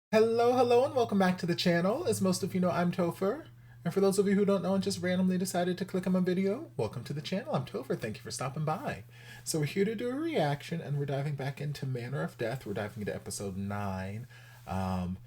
Hello, and welcome back to the channel. As most of you know, I'm Topher. And for those of you who don't know and just randomly decided to click on my video, welcome to the channel. I'm Topher. Thank you for stopping by. So we're here to do a reaction, and we're diving back into Manner of Death. We're diving into episode 9. Um,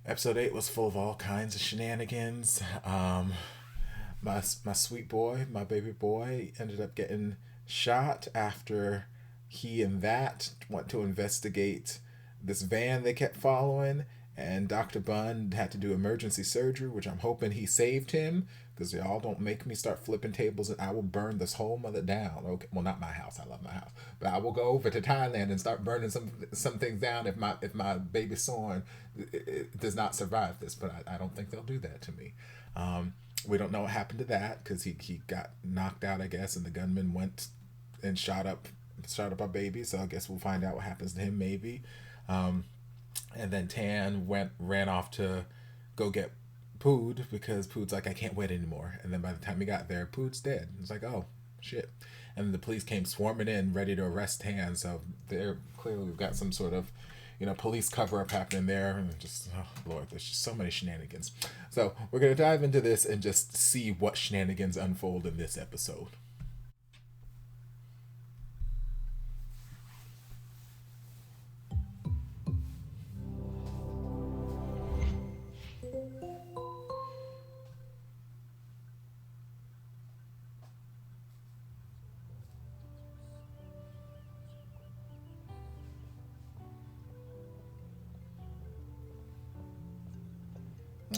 episode 8 was full of all kinds of shenanigans. My sweet boy, my baby boy, ended up getting shot after he and that went to investigate this van they kept following, and Dr. Bunn had to do emergency surgery, which I'm hoping he saved him, because y'all don't make me start flipping tables and I will burn this whole mother down. Okay, well, not my house, I love my house, but I will go over to Thailand and start burning some things down if my baby Sorn does not survive this. But I don't think they'll do that to me. We don't know what happened to that because he got knocked out, I guess, and the gunman went and shot up our baby. So I guess we'll find out what happens to him maybe. Um, and then Tan ran off to go get Pood because Pood's like, I can't wait anymore. And then by the time he got there, Pood's dead. It's like, oh shit. And then the police came swarming in, ready to arrest Tan. So they're clearly we've got some sort of police cover up happening there. And just, oh Lord, there's just so many shenanigans. So we're gonna dive into this and just see what shenanigans unfold in this episode.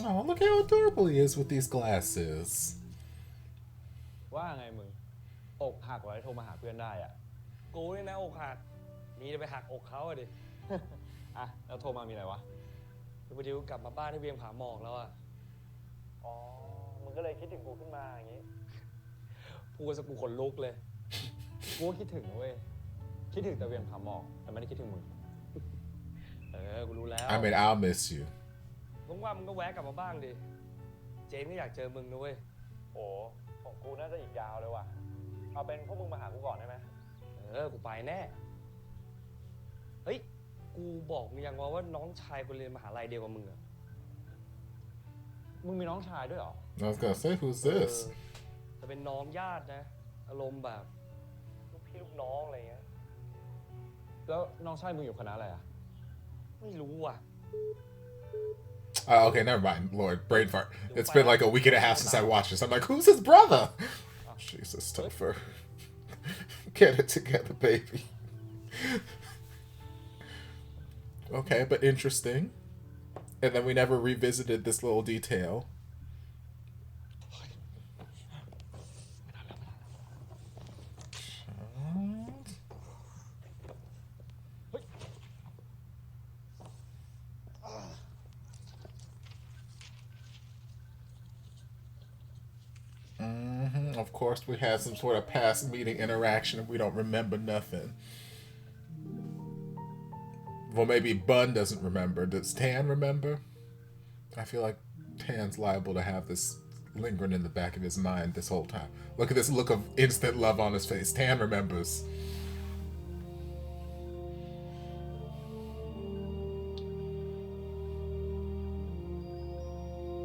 Oh, look how adorable he is with these glasses. ว่าไงมึงอกหักไว้โทรมาหาเพื่อนได้อ่ะกูนี่นะอกหักมีจะไปหักอกเขาอะดิอ่ะแล้วโทรมามีอะไรวะคือพอดีกูกลับมาบ้านที่เวียงผาหมอกแล้วอ่ะอ๋อมึงก็เลยคิดถึงกูขึ้นมาอย่างงี้พูดซะกูขนลุกเลยกูก็คิดถึงเว้ยคิดถึงแต่เวียงผาหมอกแต่ไม่ได้คิดถึงมึงกูรู้แล้ว I mean, I'll miss you. ว่างๆมึงก็แวะกลับมาบ้างดิเจนก็อยากเจอมึงนะเว้ยโอ้ของกูน่าจะอีกยาวเลยว่ะเอาเป็นพวกมึงมาหากูก่อนได้ไหมกูไปแน่เฮ้ยกูบอกมึงยังว่าน้องชายกูเรียนมหาลัยเดียวกับมึงอะมึงมีน้องชายด้วยเหรอ I was gonna say, who's this? จะเป็นน้องญาตินะอารมณ์แบบลูกพี่ลูกน้องอะไรเงี้ยแล้วน้องชายมึงอยู่คณะอะไรอะไม่รู้อ่ะ Okay, never mind. Lord, brain fart. It's been like a week and a half since I watched this. I'm like, who's his brother? Jesus, Topher. Get it together, baby. Okay, but interesting. And then we never revisited this little detail. Of course, we had some sort of past meeting interaction and we don't remember nothing. Well, maybe Bun doesn't remember. Does Tan remember? I feel like Tan's liable to have this lingering in the back of his mind this whole time. Look at this look of instant love on his face. Tan remembers.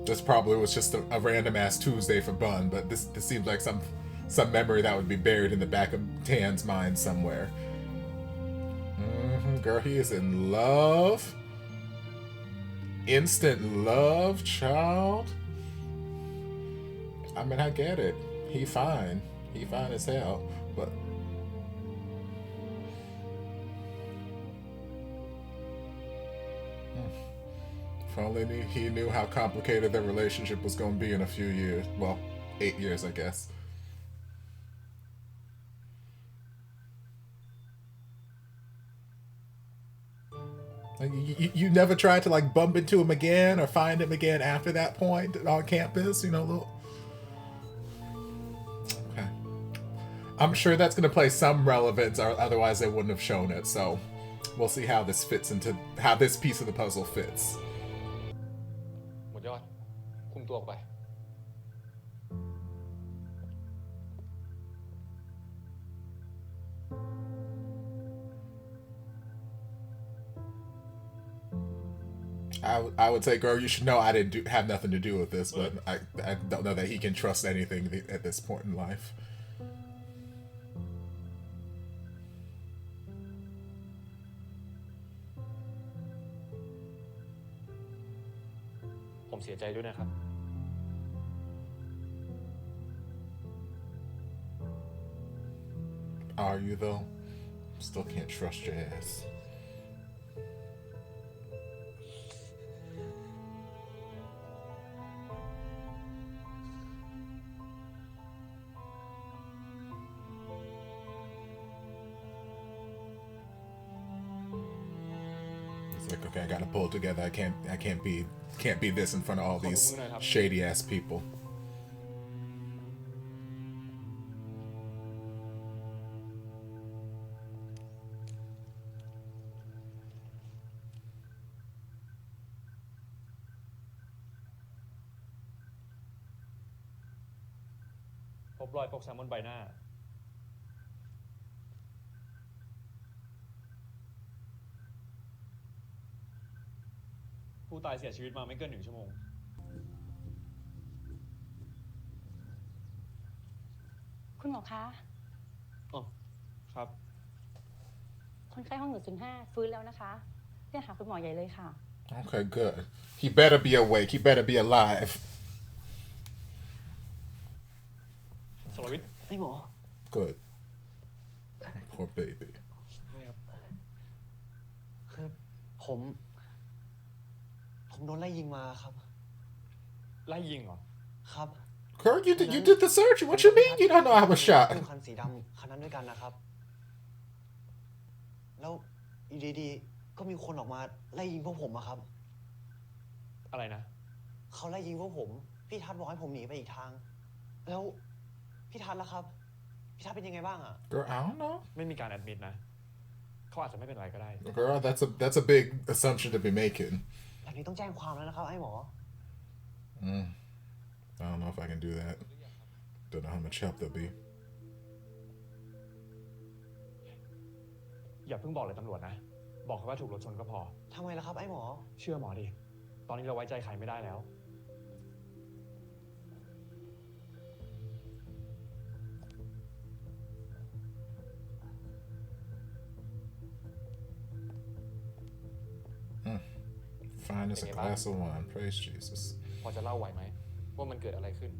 This probably was just a random ass Tuesday for Bun, but this seems like some memory that would be buried in the back of Tan's mind somewhere. Girl, he is in love. Instant love, child. I mean, I get it. He fine. He fine as hell. But if only he knew how complicated their relationship was going to be in a few years. Well, 8 years, I guess. Like, you never tried to like bump into him again or find him again after that point on campus, little. Okay. I'm sure that's gonna play some relevance, or otherwise they wouldn't have shown it. So we'll see how this fits into how this piece of the puzzle fits. หมดยอดคุมตัวออกไป I would say, girl, you should know I didn't have nothing to do with this, but I don't know that he can trust anything at this point in life. ผมเสียใจด้วยนะครับ Are you though? Still can't trust your ass. It's like, okay, I gotta pull it together. I can't be this in front of all these shady ass people. พบรอยฟกช้ำบนใบหน้า ผู้ตายเสียชีวิตมาไม่เกิน1 ชั่วโมง คุณหมอคะ อ๋อ ครับ คนไข้ห้อง105ฟื้นแล้วนะคะเรียกหาคุณหมอใหญ่เลยค่ะ Okay, good. He better be awake. He better be alive. สรวิทย์ไอ้หมอ Good. Poor baby. คือผมโดนไล่ยิงมาครับ ไล่ยิงเหรอ ครับ Girl, you did the surgery. What you mean you don't know I was shot? คันสีดำคันนั้นด้วยกันนะครับ แล้วอยู่ดีๆก็มีคนออกมาไล่ยิงพวกผมอะครับ อะไรนะ เขาไล่ยิงพวกผม พี่ทัศน์บอกให้ผมหนีไปอีกทาง แล้วพี่ทัศน์ล่ะครับ พี่ทัศน์เป็นยังไงบ้างอะ Girl, I don't know. ไม่มีการแอดมิดนะ เขาอาจจะไม่เป็นไรก็ได้ Girl, that's a big assumption to be making. แบบนี้ต้องแจ้งความแล้วนะครับไอ้หมอ I don't know if I can do that. Don't know how much help there'll be. อย่าเพิ่งบอกเลยตำรวจนะ บอกแค่ว่าถูกรถชนก็พอ ทำไมล่ะครับไอ้หมอ เชื่อหมอดิ ตอนนี้เราไว้ใจใครไม่ได้แล้ว Fine as a glass of wine. Praise Jesus. พอจะเล่าไหวไหม ว่ามันเกิดอะไรขึ้น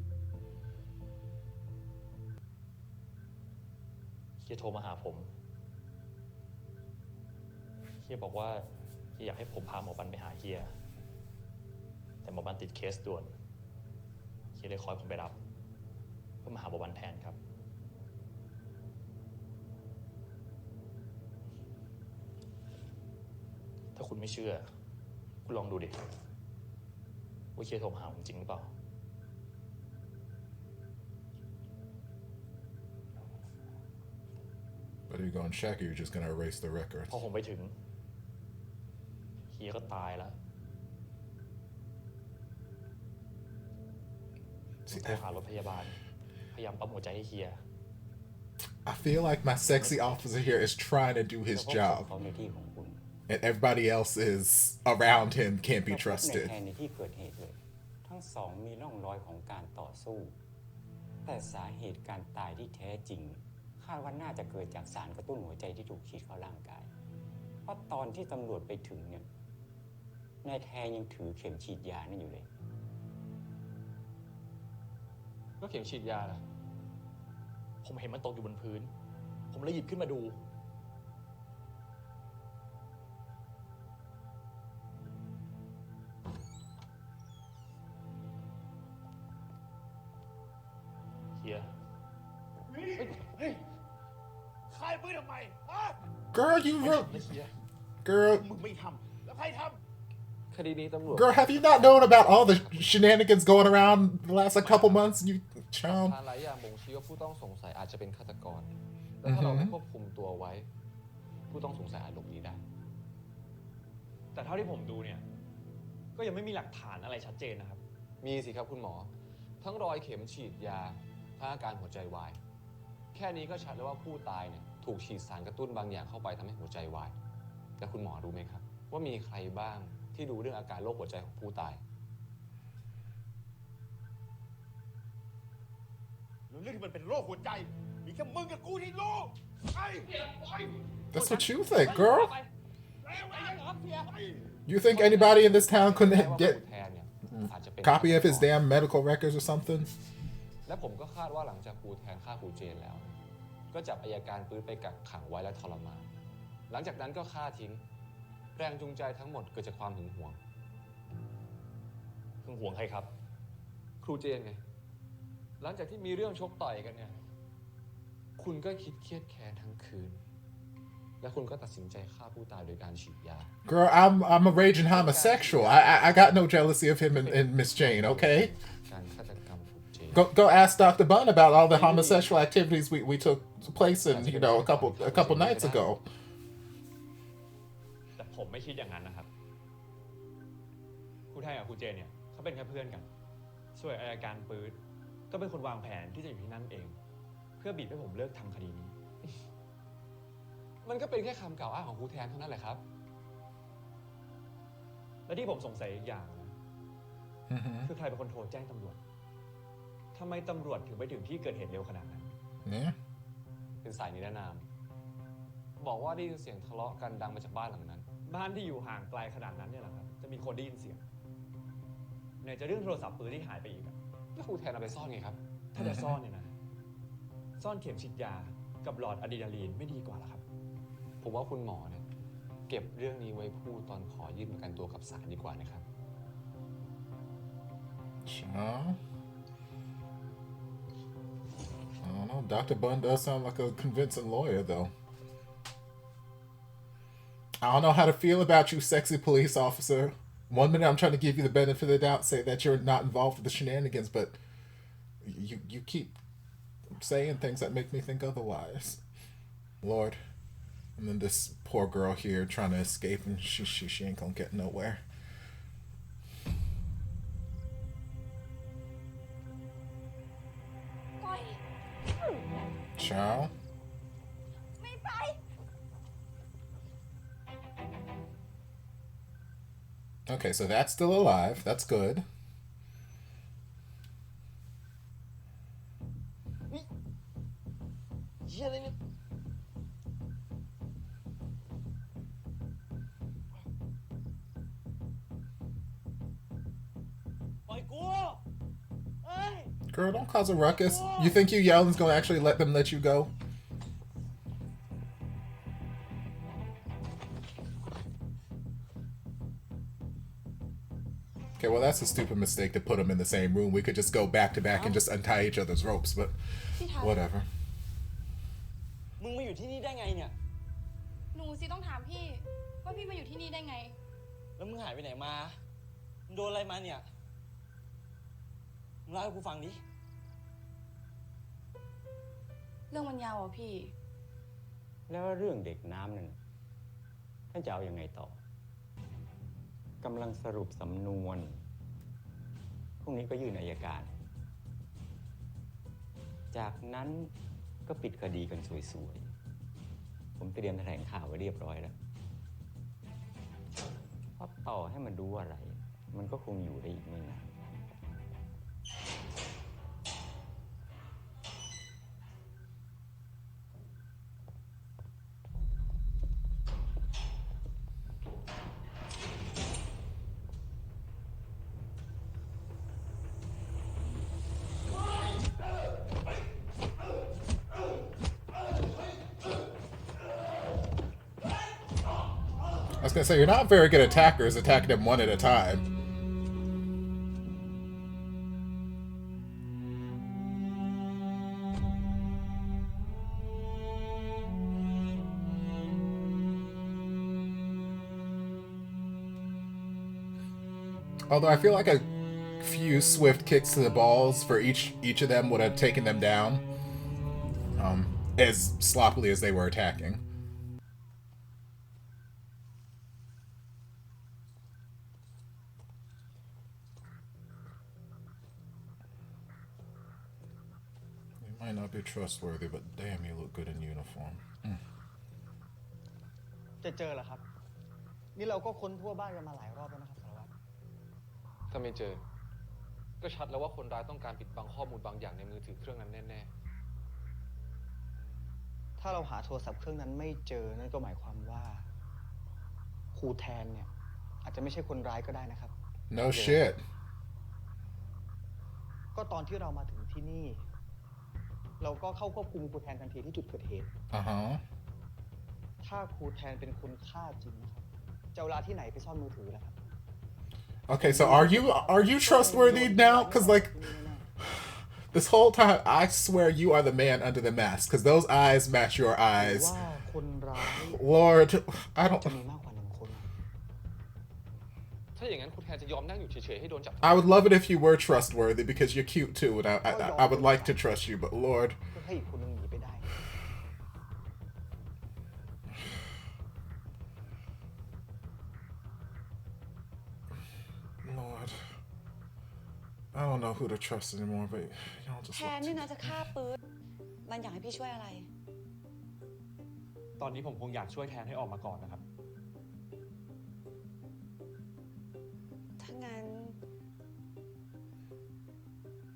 เฮียโทรมาหาผมเฮียบอกว่าเฮียอยากให้ผมพาหมอบันไปหาเฮียแต่หมอบันติดเคสด่วนเฮียเลยขอให้ผมไปรับเพื่อมาหาหมอบันแทนครับถ้าคุณไม่เชื่อคุณลองดูดิว่าเฮียโทรมาหาผมจริงหรือเปล่า But are you going to check or you're just going to erase the records? พอผมไปถึงเฮียก็ตายแล้วผมโทรหารถพยาบาลพยายามปั๊มหัวใจให้เฮีย I feel like my sexy officer here is trying to do his job. เขาในที่ของคุณ And everybody else is around him can't be ใน trusted. แทนในที่เกิดเหตุเลย ทั้งสองมีร่องรอยของการต่อสู้ แต่สาเหตุการตายที่แท้จริงคาดว่าน่าจะเกิดจากสารกระตุ้นหัวใจที่ถูกฉีดเข้าร่างกาย เพราะตอนที่ตำรวจไปถึงเนี่ยนายแทนยังถือเข็มฉีดยานั่นอยู่เลย ก็เข็มฉีดยาล่ะผมเห็นมันตกอยู่บนพื้นผมเลยหยิบขึ้นมาดูเฮีย ใครปืนทำไม Girl, you เฮี real. ย Girl, มึงไม่ทำ แล้วใครทำ คดีนี้ตำรวจ girl, have you not known about all the shenanigans going around the last couple months? You, child. หลายอย่างบ่งชี้ว่าผู้ต้องสงสัยอาจจะเป็นฆาตกร แล้วถ้าเราไม่ควบคุมตัวไว้ ผู้ต้องสงสัยอาจหลบหนีได้ แต่เท่าที่ผมดูเนี่ย ก็ยังไม่มีหลักฐานอะไรชัดเจนนะครับ มีสิครับคุณหมอ ทั้งรอยเข็มฉีดยา ทั้งอาการหัวใจวาย แค่นี้ก็ชัดแล้วว่าผู้ตายเนี่ยถูกฉีดสารกระตุ้นบางอย่างเข้าไปทำให้หัวใจวาย แต่คุณหมอรู้ไหมครับ ว่ามีใครบ้าง ที่รู้เรื่องอาการโรคหัวใจของผู้ตาย เรื่องที่มันเป็นโรคหัวใจมีแค่มึงกับกูที่รู้ไอ้ That's what you think, girl. แล้วไอ้ครับเสีย You think anybody in this town แม้ couldn't ว่า get ครูแทนเนี่ยอาจจะเป็น copy of his damn medical records or something? และผมก็คาดว่าหลังจากครูแทนฆ่าครูเจนแล้ว ก็จับอัยการปื้ดไปกักขังไว้และทรมาน หลังจากนั้นก็ฆ่าทิ้ง แรงจูงใจทั้งหมดเกิดจากความหึงหวง หึงหวงใครครับ ครูเจนไง หลังจากที่มีเรื่องชกต่อยกันเนี่ย คุณก็คิดเครียดแค้นทั้งคืน และคุณก็ตัดสินใจฆ่าผู้ตายโดยการฉีดยา Girl, I'm a raging homosexual. I got no jealousy of him and Miss Jane, okay? การฆาตกรรมครูเจน Go ask Dr. Bunn about all the homosexual activities we took place in, you know, a couple nights ago. แต่ผมไม่คิดอย่างนั้นนะครับ ครูแทนกับครูเจนเนี่ยเขาเป็นแค่เพื่อนกัน ส่วนอัยการปื๊ดก็เป็นคนวางแผนที่จะอยู่ที่นั่นเอง เพื่อบีบให้ผมเลิกทำคดีนี้ มันก็เป็นแค่คำกล่าวอ้างของครูแทนเท่านั้นแหละครับ และที่ผมสงสัยอีกอย่างนะ คือใครเป็นคนโทรแจ้งตำรวจทำไมตำรวจถึงไปถึงที่เกิดเหตุเร็วขนาดนั้น Yeah. เป็นสายนิรนาม บอกว่าได้ยินเสียงทะเลาะกันดังมาจากบ้านหลังนั้น บ้านที่อยู่ห่างไกลขนาดนั้นเนี่ยแหละครับ จะมีคนได้ยินเสียงไหนจะเรื่องโทรศัพท์ปืนที่หายไปอีกอะแล้วครูแทนเอาไปซ่อนไงครับ ถ้าจะซ่อนเนี่ยนะ ซ่อนเข็มฉีดยากับหลอดอะดรีนาลีนไม่ดีกว่าหรอครับ ผมว่าคุณหมอเนี่ยเก็บเรื่องนี้ไว้พูดตอนขอยื่นประกันตัวกับศาลดีกว่านะครับ Sure. I don't know. Dr. Bunn does sound like a convincing lawyer, though. I don't know how to feel about you, sexy police officer. One minute I'm trying to give you the benefit of the doubt, say that you're not involved with the shenanigans, but you keep saying things that make me think otherwise. Lord. And then this poor girl here trying to escape, and she ain't gonna get nowhere. Child. Okay, so that's still alive. That's good. Girl, don't cause a ruckus. You think you yelling's gonna actually let them let you go? Okay, well that's a stupid mistake to put them in the same room. We could just go back to back and just untie each other's ropes, but whatever. มึงมาอยู่ที่นี่ได้ไงเนี่ย หนูสิต้องถามพี่ว่าพี่มาอยู่ที่นี่ได้ไง แล้วมึงหายไปไหนมา มึงโดนอะไรมาเนี่ย มึงเล่าให้กูฟังดิ เรื่องมันยาวอ่ะพี่ แล้วเรื่องเด็กน้ำนั่นท่านจะเอาอยัางไงต่อกำลังสรุปสำนวนพรุ่งนี้ก็ยื่นอัยการ จากนั้นก็ปิดคดีกันสวยๆผมเตรียมแถลงข่าวไว้เรียบร้อยแล้วเพราะต่อให้มันดูอะไร มันก็คงอยู่ได้อีกไม่นาน I was gonna say, you're not very good attackers, attacking them one at a time. Although I feel like a few swift kicks to the balls for each of them would have taken them down, as sloppily as they were attacking. You might not be trustworthy, but damn, you look good in uniform. จะเจอเหรอครับ I นี่เราก็ค้นทั่วบ้านกันมาหลายรอบแล้วนะครับสารวัตร ถ้าไม่เจอ ก็ชัดแล้วว่าคนร้ายต้องการปิดบังข้อมูลบางอย่างในมือถือเครื่องนั้นแน่ ถ้าเราหาโทรศัพท์เครื่องนั้นไม่เจอ นั่นก็หมายความว่าครูแทนเนี่ยอาจจะไม่ใช่คนร้ายก็ได้นะครับ No shit. ก็ตอนที่เรามาถึงที่นี่ เราก็เข้าควบคุมครูแทนทันทีที่จุดเกิดเหตุ Uh-huh. ถ้าครูแทนเป็นคนฆ่าจริงนะครับจะเอาเวลาที่ไหนไปซ่อนมือถือล่ะครับ Okay, so are you trustworthy now? Because like this whole time, I swear you are the man under the mask. Because those eyes match your หรือ eyes. ว่าคนร้าย Lord, I จะ don't. มีมากกว่าหนึ่งคน ๆ ถ้าอย่างนั้นคุณแทนจะยอมนั่งอยู่เฉยๆให้โดนจับ I would love it if you were trustworthy because you're cute too, and I would like to trust you. But Lord, เพื่อให้อีกคนหนึงหนีไปได้ Lord, I don't know who to trust anymore. But y'all just แทนนี่นะจะฆ่าปืนมันอยากให้พี่ช่วยอะไร ตอนนี้ผมคงอยากช่วยแทนให้ออกมาก่อนนะครับ ถ้างั้น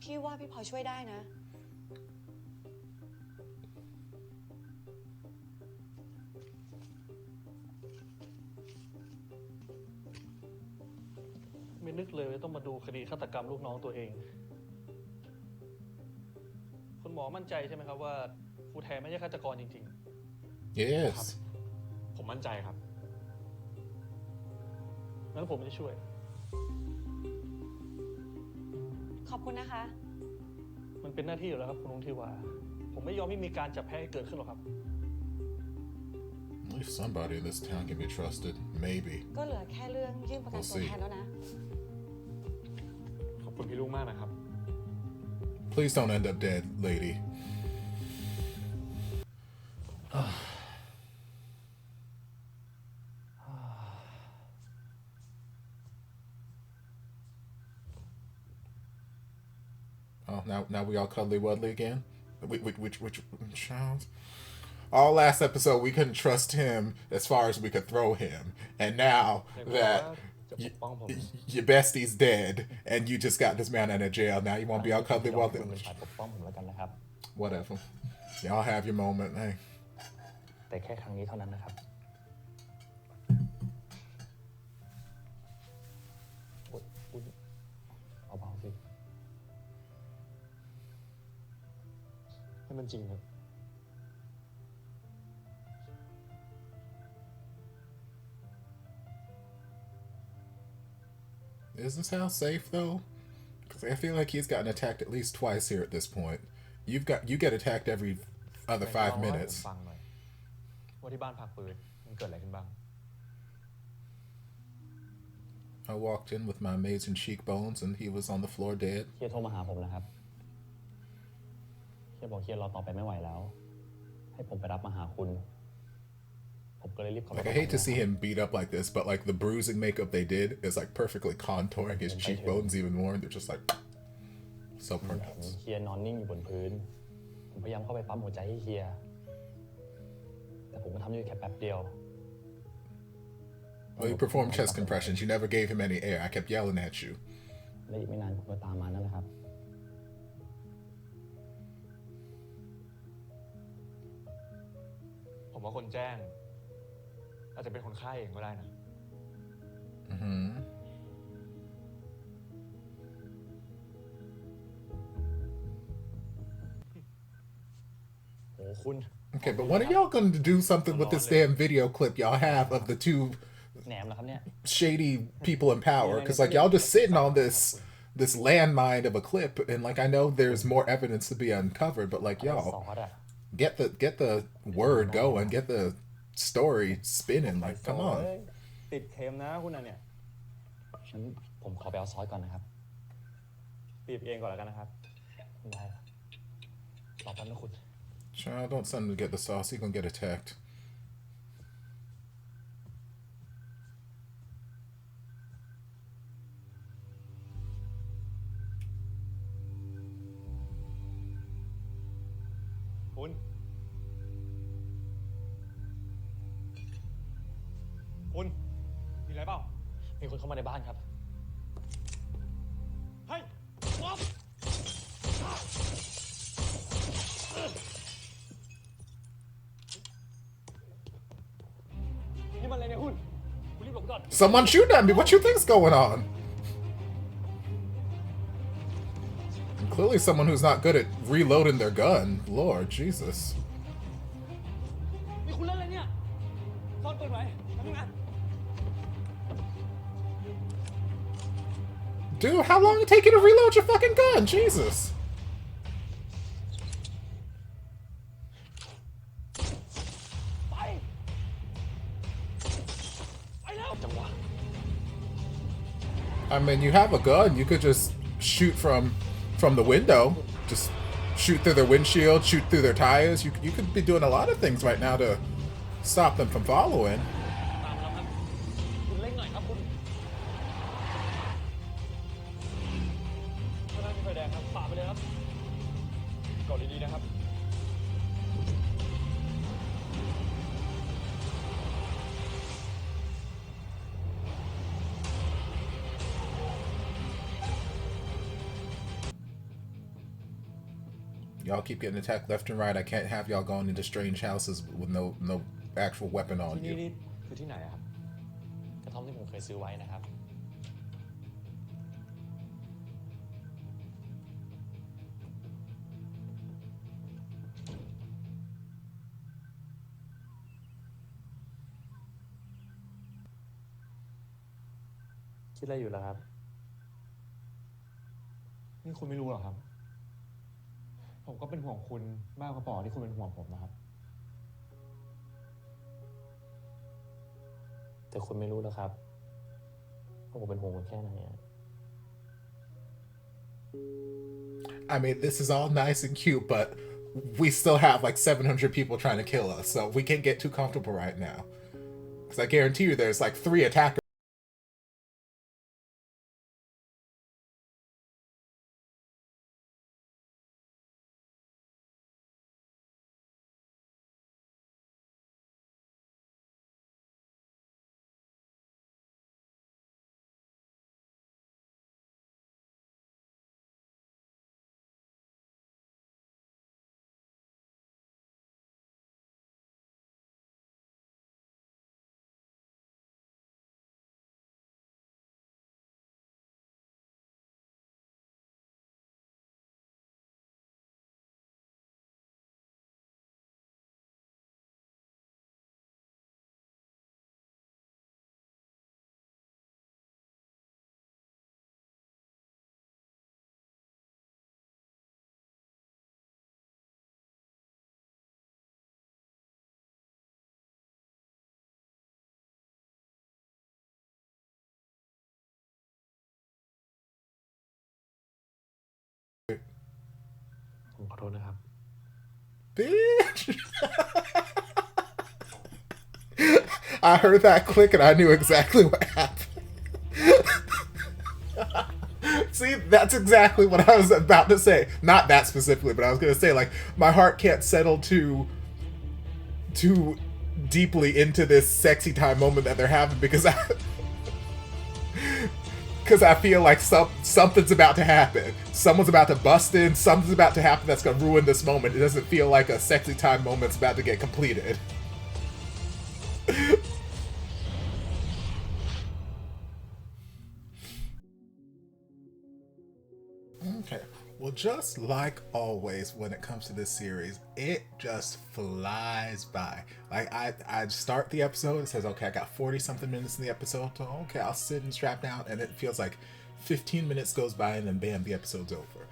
พี่ว่าพี่พอช่วยได้นะ ไม่นึกเลยว่าต้องมาดูคดีฆาตกรรมลูกน้องตัวเอง คุณหมอมั่นใจใช่ไหมครับว่าครูแทนไม่ใช่ฆาตกรจริง yes. ผมมั่นใจครับ ๆ งั้นผมจะช่วย ขอบคุณนะคะ มันเป็นหน้าที่อยู่แล้วครับคุณลุงทิวา ผมไม่ยอมให้มีการจับแพ้ให้เกิดขึ้นหรอกครับ At least somebody in this town can be trusted. Maybe. ก็เหลือแค่เรื่องยื่นประกันตัวแทนแล้วนะ ขอบคุณพี่ลุงมากนะครับ Please don't end up dead, lady. Oh, now we all cuddly wuddly again? Which child? All last episode we couldn't trust him as far as we could throw him. And now that your bestie's dead and you just got this man out of jail, now you won't be all cuddly wuddly. เป็นฝ่ายปกป้องผมแล้วกันนะครับ Whatever. Y'all have your moment, hey. แต่แค่ครั้งนี้เท่านั้นนะครับโอ๊ยอุ๊ยเอาเบาสิ ให้มันจริงเถอะ Is this house safe though? Because I feel like he's gotten attacked at least twice here at this point. You get attacked every other 5 minutes. ฟังหน่อยว่าที่บ้านพักปืนมันเกิดอะไรขึ้นบ้าง I walked in with my amazing cheekbones and he was on the floor dead. เฮียโทรมาหาผมนะครับเฮียบอกเฮียรอต่อไปไม่ไหวแล้ว ให้ผมไปรับมาหาคุณ ผมก็เลยรีบเข้าไป Like I hate to see him beat up like this, but like the bruising makeup they did is like perfectly contouring his cheekbones even more. They're just like so ผมเห็น pronounced. เฮียนอนนิ่งอยู่บนพื้น ผมพยายามเข้าไปปั๊มหัวใจให้เฮีย แต่ผมก็ทำอยู่แค่แป๊บเดียว Well, you performed chest compressions. You never gave him any air. I kept yelling at you. และอีกไม่นานผมก็ตามมานั่นแหละครับ ผมว่าคนแจ้ง อาจจะเป็นคนฆ่าเองก็ได้นะ Mm-hmm. โอ้คุณ Okay, but when are y'all going to do something with this damn video clip y'all have of the two แหนมนะครับเนี่ย shady people in power? Because like y'all just sitting on this landmine of a clip, and like I know there's more evidence to be uncovered, but like ซ y'all อสอะ get the word going, get the story spinning. Like, come on. ติดเค็มนะคุณน่ะเนี่ย ฉันผมขอไปเอาซอสก่อนนะครับ บีบเองก่อนแล้วกันนะครับ ได้ครับรอแป๊บนะคุณ Child, don't send him to get the sauce. He gonna get attacked. คุณ คุณ ไหนเปล่า มีคนเข้ามาในบ้านครับ เฮ้ยมอบนี่มันอะไรเนี่ยหุ่นคุณรีบหลบก่อน Someone shoot at me. What you think's going on? And clearly someone who's not good at reloading their gun. Lord Jesus. นี่คุณเล่นอะไรเนี่ยซ่อนปืนไว้ทำยังไง Dude, how long did it take you to reload your fucking gun? Jesus. ไปแล้วจังหวะ I mean, you have a gun. You could just shoot from the window. Just shoot through their windshield, shoot through their tires. You could be doing a lot of things right now to stop them from following. ตามแล้วครับคุณเร่งหน่อยครับคุณข้างหน้ามีไฟแดงครับฝ่าไปเลยครับกดดีๆนะครับ Y'all keep getting attacked left and right. I can't have y'all going into strange houses with no actual weapon on ที่นี่ you. คือที่ไหนอะครับ กระท่อมที่ผมเคยซื้อไว้นะครับ คิดอะไรอยู่ล่ะครับ นี่คุณไม่รู้หรอครับ ผมก็เป็นห่วงคุณมากกว่าปอที่คุณเป็นห่วงผมนะครับ แต่คุณไม่รู้แล้วครับว่าผมเป็นห่วงคุณแค่ไหนอะ I mean, this is all nice and cute, but we still have like 700 people trying to kill us, so we can't get too comfortable right now. Because I guarantee you there's like 3 attackers. Bitch! I heard that click and I knew exactly what happened. See, that's exactly what I was about to say. Not that specifically, but I was going to say, like, my heart can't settle too deeply into this sexy time moment that they're having because I feel like something's about to happen. Someone's about to bust in. Something's about to happen that's going to ruin this moment. It doesn't feel like a sexy time moment's about to get completed. Okay. Well, just like always when it comes to this series, it just flies by. Like, I start the episode, it says, okay, I got 40-something minutes in the episode, so okay, I'll sit and strap down, and it feels like 15 minutes goes by, and then bam, the episode's over.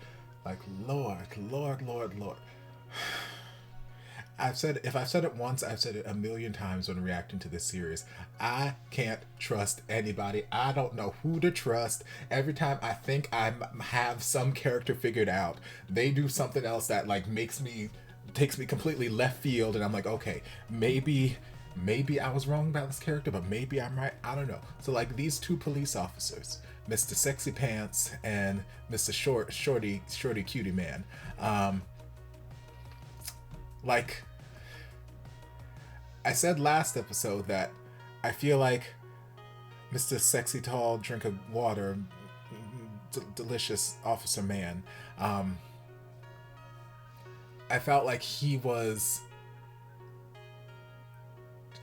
Like, Lord. If I've said it once, I've said it a million times when reacting to this series. I can't trust anybody. I don't know who to trust. Every time I think I have some character figured out, they do something else that like takes me completely left field, and I'm like, okay, maybe I was wrong about this character, but maybe I'm right. I don't know. So like these 2 police officers, Mr. Sexy Pants and Mr. Shorty Cutie Man, like I said last episode that I feel like Mr. Sexy Tall Drink of Water, delicious officer man. I felt like he was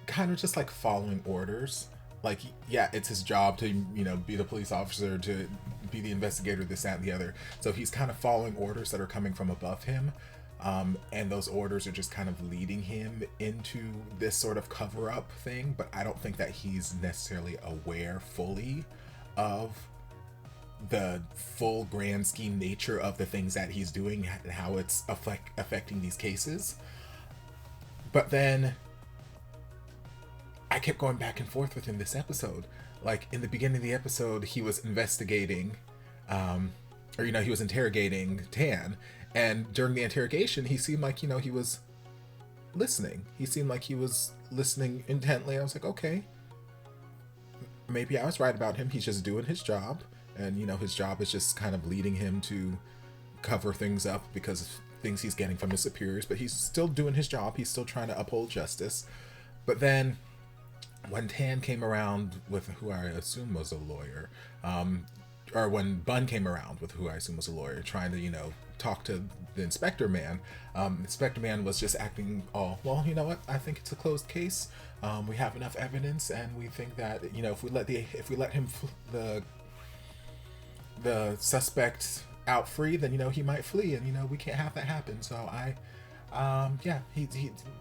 kind of just like following orders. Like, yeah, it's his job to, be the police officer, to be the investigator, this, that, and the other. So he's kind of following orders that are coming from above him. And those orders are just kind of leading him into this sort of cover-up thing. But I don't think that he's necessarily aware fully of the full grand scheme nature of the things that he's doing and how it's affecting these cases. But then I kept going back and forth with him this episode. Like, in the beginning of the episode, he was investigating, he was interrogating Tan. And during the interrogation, he seemed like, he was listening. He seemed like he was listening intently. I was like, okay, maybe I was right about him. He's just doing his job. And, his job is just kind of leading him to cover things up because of things he's getting from his superiors. But he's still doing his job. He's still trying to uphold justice. But then when Tan came around with who I assume was a lawyer, or when Bun came around with who I assume was a lawyer, trying to, talk to the Inspector Man, Inspector Man was just acting all, well, you know what? I think it's a closed case. We have enough evidence, and we think that, if we let him, the suspect out free, then, he might flee, and, we can't have that happen. So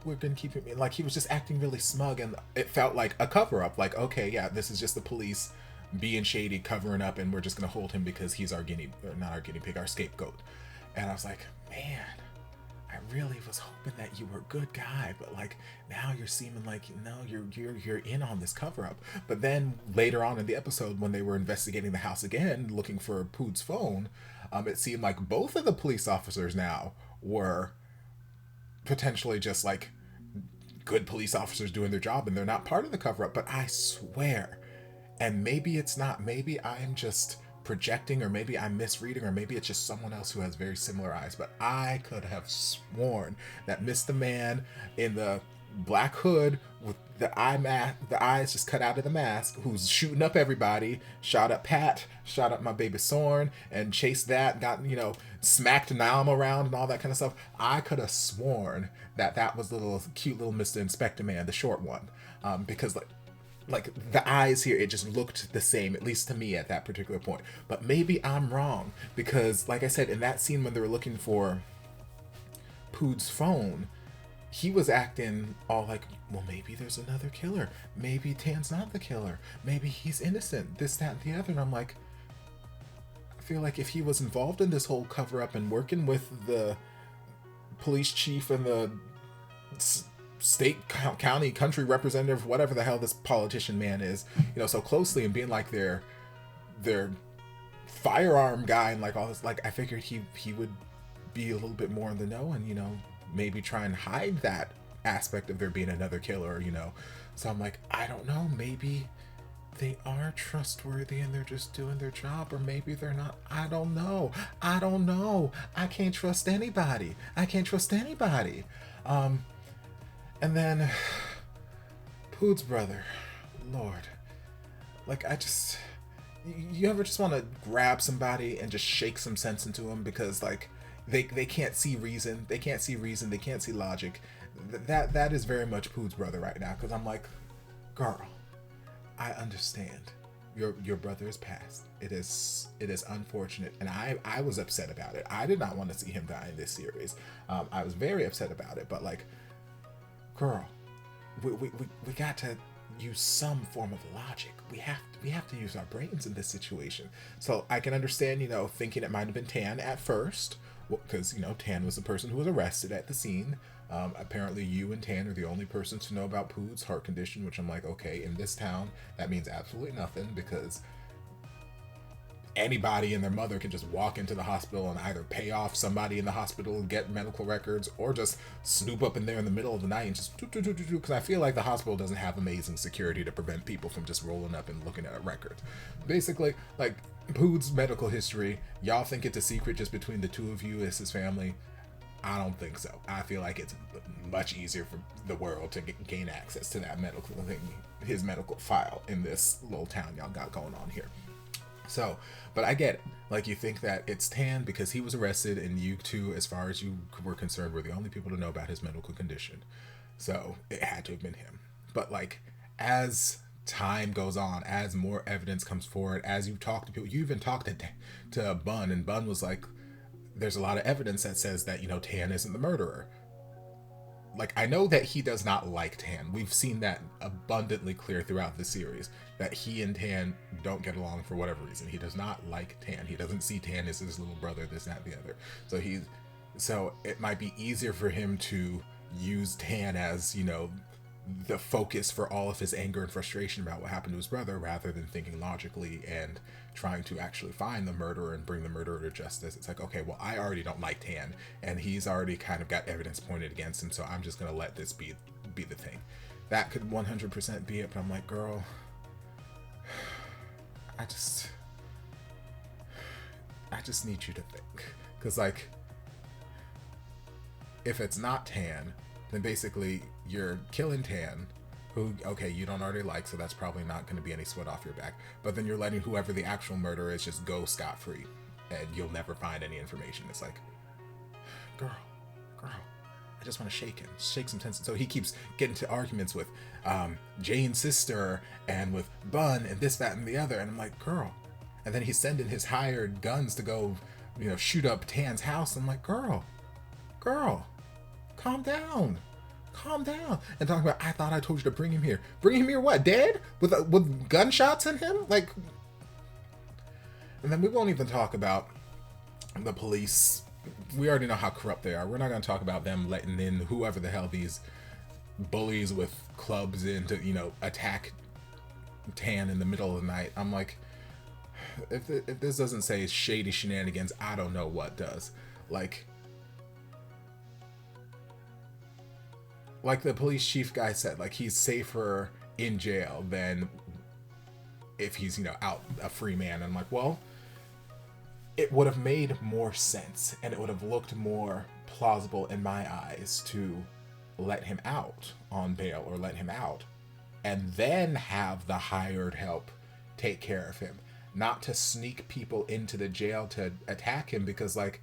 we're gonna keep him, like, he was just acting really smug, and it felt like a cover-up, like, okay, yeah, this is just the police being shady, covering up, and we're just gonna hold him because he's our our scapegoat. And I was like, man, I really was hoping that you were a good guy, but like, now you're seeming like, no, you're in on this cover-up. But then later on in the episode, when they were investigating the house again, looking for Pood's phone, it seemed like both of the police officers now were potentially just like good police officers doing their job, and they're not part of the cover-up. But I swear, and maybe it's not, maybe I'm just projecting, or maybe I'm misreading, or maybe it's just someone else who has very similar eyes, but I could have sworn that Mr. Man in the black hood with the eyes just cut out of the mask, who's shooting up everybody, shot up Pat, shot up my baby Sorn, and chased that, got, smacked Naum around and all that kind of stuff. I could have sworn that was the cute little Mr. Inspector Man, the short one, because like the eyes here, it just looked the same, at least to me at that particular point. But maybe I'm wrong, because like I said, in that scene when they were looking for Pood's phone, he was acting all like, well, maybe there's another killer. Maybe Tan's not the killer. Maybe he's innocent. This, that, and the other. And I'm like, I feel like if he was involved in this whole cover-up and working with the police chief and the state, county, country representative, whatever the hell this politician man is, so closely, and being like their firearm guy and like all this, like I figured he would be a little bit more in the know, and maybe try and hide that aspect of there being another killer, So I'm like, I don't know, maybe they are trustworthy and they're just doing their job, or maybe they're not. I don't know. I can't trust anybody. And then Pood's brother, Lord, like, you ever just want to grab somebody and just shake some sense into them, because like they can't see reason, they can't see logic. That is very much Pood's brother right now, because I'm like, girl, I understand your brother is passed. It is unfortunate, and I was upset about it. I did not want to see him die in this series. I was very upset about it, but like, girl, we got to use some form of logic. We have to use our brains in this situation. So I can understand, thinking it might have been Tan at first, because Tan was the person who was arrested at the scene. Apparently you and Tan are the only persons to know about Pood's heart condition, which I'm like, okay, in this town that means absolutely nothing, because anybody and their mother can just walk into the hospital and either pay off somebody in the hospital, get medical records, or just snoop up in there in the middle of the night and just because I feel like the hospital doesn't have amazing security to prevent people from just rolling up and looking at a record. Basically, like, Pood's medical history, y'all think it's a secret just between the two of you as his family. I don't think so. I feel like it's much easier for the world to gain access to that medical thing, his medical file in this little town y'all got going on here. So, but I get it. Like, you think that it's Tan because he was arrested, and you two, as far as you were concerned, were the only people to know about his medical condition. So it had to have been him. But like, as time goes on, as more evidence comes forward, as you talk to people, you even talked to Bun, and Bun was like, there's a lot of evidence that says that, you know, Tan isn't the murderer. Like, I know that he does not like Tan. We've seen that abundantly clear throughout the series, that he and Tan don't get along for whatever reason. He does not like Tan. He doesn't see Tan as his little brother, this, that, the other. So it might be easier for him to use Tan as, you know, the focus for all of his anger and frustration about what happened to his brother, rather than thinking logically and trying to actually find the murderer and bring the murderer to justice. It's like, okay, well, I already don't like Tan, and he's already kind of got evidence pointed against him, so I'm just gonna let this be the thing. That could 100% be it, but I'm like, girl, I just need you to think, because like, if it's not Tan, then basically you're killing Tan, who, okay, you don't already like, so that's probably not going to be any sweat off your back, but then you're letting whoever the actual murderer is just go scot-free, and you'll never find any information. It's like, girl, I just want to shake some tension. So he keeps getting to arguments with Jane's sister and with Bun and this, that, and the other, and I'm like, girl. And then he's sending his hired guns to go, you know, shoot up Tan's house. I'm like, girl, calm down. And talking about, I thought I told you to bring him here. Bring him here what, dead? With gunshots in him? Like, and then we won't even talk about the police. We already know how corrupt they are. We're not going to talk about them letting in whoever the hell these bullies with clubs in to, you know, attack Tan in the middle of the night. I'm like, if this doesn't say shady shenanigans, I don't know what does. Like the police chief guy said, like, he's safer in jail than if he's, you know, out a free man. And I'm like, well, it would have made more sense, and it would have looked more plausible in my eyes to let him out on bail, or let him out and then have the hired help take care of him, not to sneak people into the jail to attack him. Because like,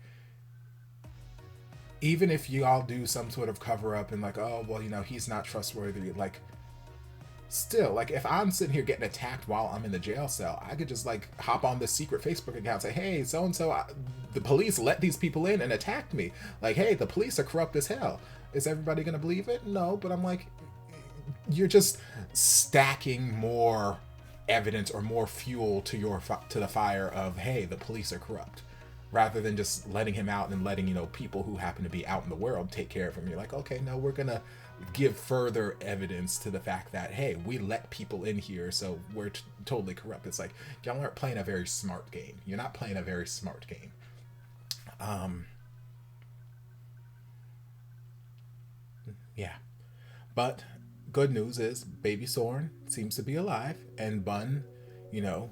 even if you all do some sort of cover up and like, oh, well, you know, he's not trustworthy, like, still, like, if I'm sitting here getting attacked while I'm in the jail cell, I could just like hop on this secret Facebook account and say, hey, so-and-so, the police let these people in and attacked me. Like, hey, the police are corrupt as hell. Is everybody gonna believe it? No, but I'm like, you're just stacking more evidence or more fuel to the fire of, hey, the police are corrupt, rather than just letting him out and letting, you know, people who happen to be out in the world take care of him. You're like, okay, no, we're gonna give further evidence to the fact that, hey, we let people in here, so we're totally corrupt. It's like, y'all aren't playing a very smart game. You're not playing a very smart game. Yeah. But good news is Baby Soren seems to be alive, and Bun, you know,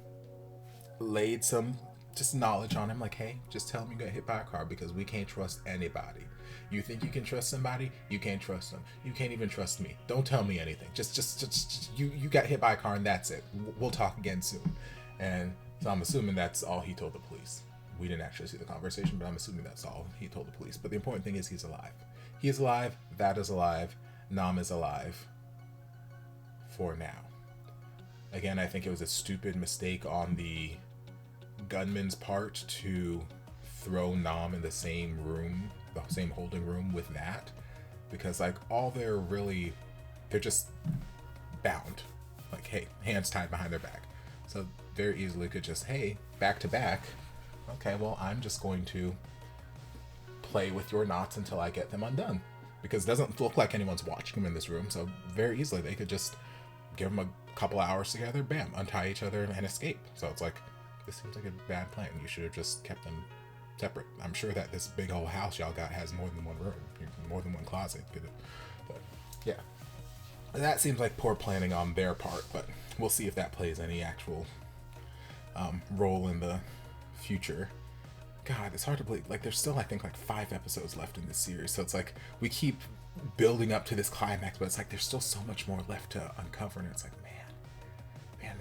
laid some just knowledge on him, like, hey, just tell him you got hit by a car, because we can't trust anybody. You think you can trust somebody? You can't trust them. You can't even trust me. Don't tell me anything. Just you got hit by a car and that's it. We'll talk again soon. And so I'm assuming that's all he told the police. We didn't actually see the conversation, but I'm assuming that's all he told the police. But the important thing is he's alive. He is alive. That is alive. Nam is alive. For now. Again, I think it was a stupid mistake on the gunman's part to throw Nam in the same room, the same holding room with that, because like they're just bound, like, hey, hands tied behind their back, so very easily could just, hey, back to back, okay, well, I'm just going to play with your knots until I get them undone, because it doesn't look like anyone's watching them in this room, so very easily they could just give them a couple hours together, bam, untie each other and escape. So it's like, this seems like a bad plan. You should have just kept them separate. I'm sure that this big old house y'all got has more than one room, more than one closet. But yeah, that seems like poor planning on their part, but we'll see if that plays any actual role in the future. God, it's hard to believe. Like, there's still, I think, like 5 episodes left in this series. So it's like we keep building up to this climax, but it's like there's still so much more left to uncover. And it's like, man. Yeah.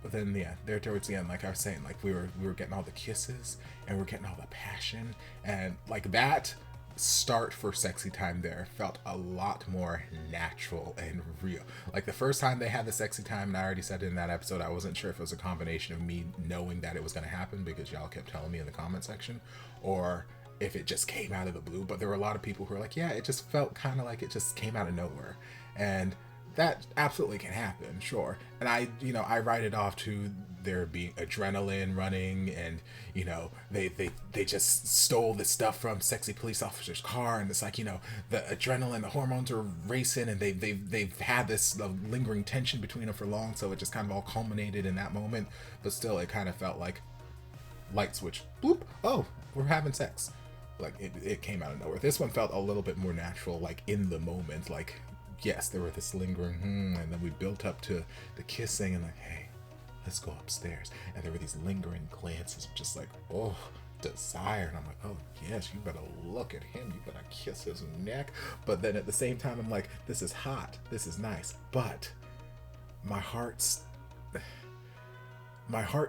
But then, yeah, there towards the end, like I was saying, like we were getting all the kisses and we're getting all the passion. And like that start for sexy time there felt a lot more natural and real. Like the first time they had the sexy time, and I already said it in that episode, I wasn't sure if it was a combination of me knowing that it was going to happen because y'all kept telling me in the comment section, or if it just came out of the blue. But there were a lot of people who were like, yeah, it just felt kind of like it just came out of nowhere. And that absolutely can happen, sure. And I write it off to there being adrenaline running, and they just stole the stuff from sexy police officer's car, and it's like, the adrenaline, the hormones are racing, and they've had this lingering tension between them for long, so it just kind of all culminated in that moment. But still, it kind of felt like light switch, bloop, oh, we're having sex. Like it came out of nowhere. This one felt a little bit more natural, like in the moment. Like, yes, there were this lingering, and then we built up to the kissing, and like, hey, let's go upstairs. And there were these lingering glances of just like, oh, desire. And I'm like, oh, yes, you better look at him. You better kiss his neck. But then at the same time, I'm like, this is hot. This is nice. But my heart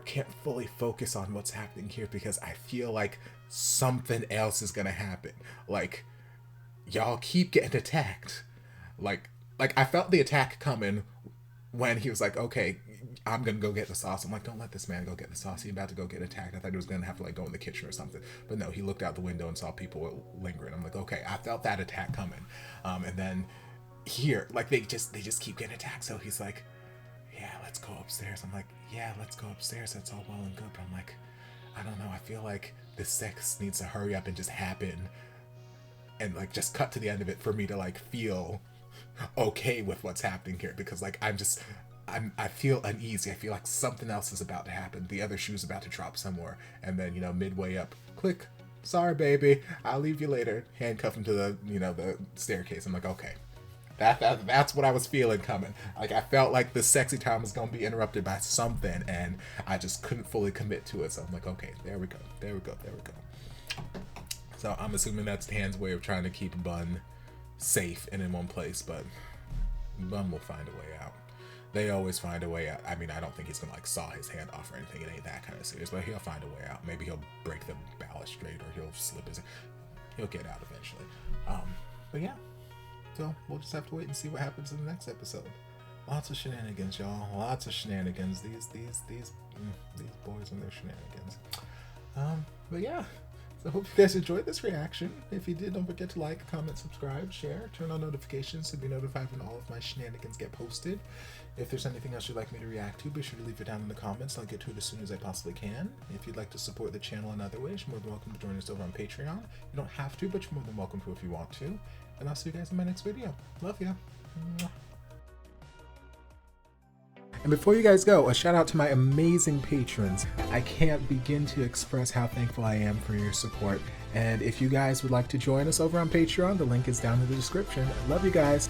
can't fully focus on what's happening here because I feel like something else is going to happen. Like, y'all keep getting attacked. Like I felt the attack coming when he was like, okay, I'm gonna go get the sauce. I'm like, don't let this man go get the sauce. He's about to go get attacked. I thought he was gonna have to like go in the kitchen or something. But no, he looked out the window and saw people lingering. I'm like, okay, I felt that attack coming. And then here, like they just keep getting attacked. So he's like, yeah, let's go upstairs. I'm like, yeah, let's go upstairs. That's all well and good. But I'm like, I don't know. I feel like the sex needs to hurry up and just happen. And like just cut to the end of it for me to like feel okay with what's happening here, because like I feel uneasy. I feel like something else is about to happen. The other shoe's about to drop somewhere, and then midway up, click, sorry baby, I'll leave you later, handcuff him to the the staircase. I'm like, okay, that's what I was feeling coming. Like I felt like the sexy time was gonna be interrupted by something, and I just couldn't fully commit to it. So I'm like, okay, there we go. So I'm assuming that's Tan's way of trying to keep Bun safe and in one place, but Bun will find a way out. They always find a way out. I mean, I don't think he's gonna like saw his hand off or anything. It ain't that kind of serious, but he'll find a way out. Maybe he'll break the balustrade, or he'll get out eventually. But yeah, so we'll just have to wait and see what happens in the next episode. Lots of shenanigans, y'all. Lots of shenanigans. These boys and their shenanigans. But yeah. So I hope you guys enjoyed this reaction. If you did, don't forget to like, comment, subscribe, share, turn on notifications to be notified when all of my shenanigans get posted. If there's anything else you'd like me to react to, be sure to leave it down in the comments. I'll get to it as soon as I possibly can. If you'd like to support the channel in other ways, you're more than welcome to join us over on Patreon. You don't have to, but you're more than welcome to if you want to. And I'll see you guys in my next video. Love ya. Mwah. And before you guys go, a shout out to my amazing patrons. I can't begin to express how thankful I am for your support. And if you guys would like to join us over on Patreon, the link is down in the description. Love you guys.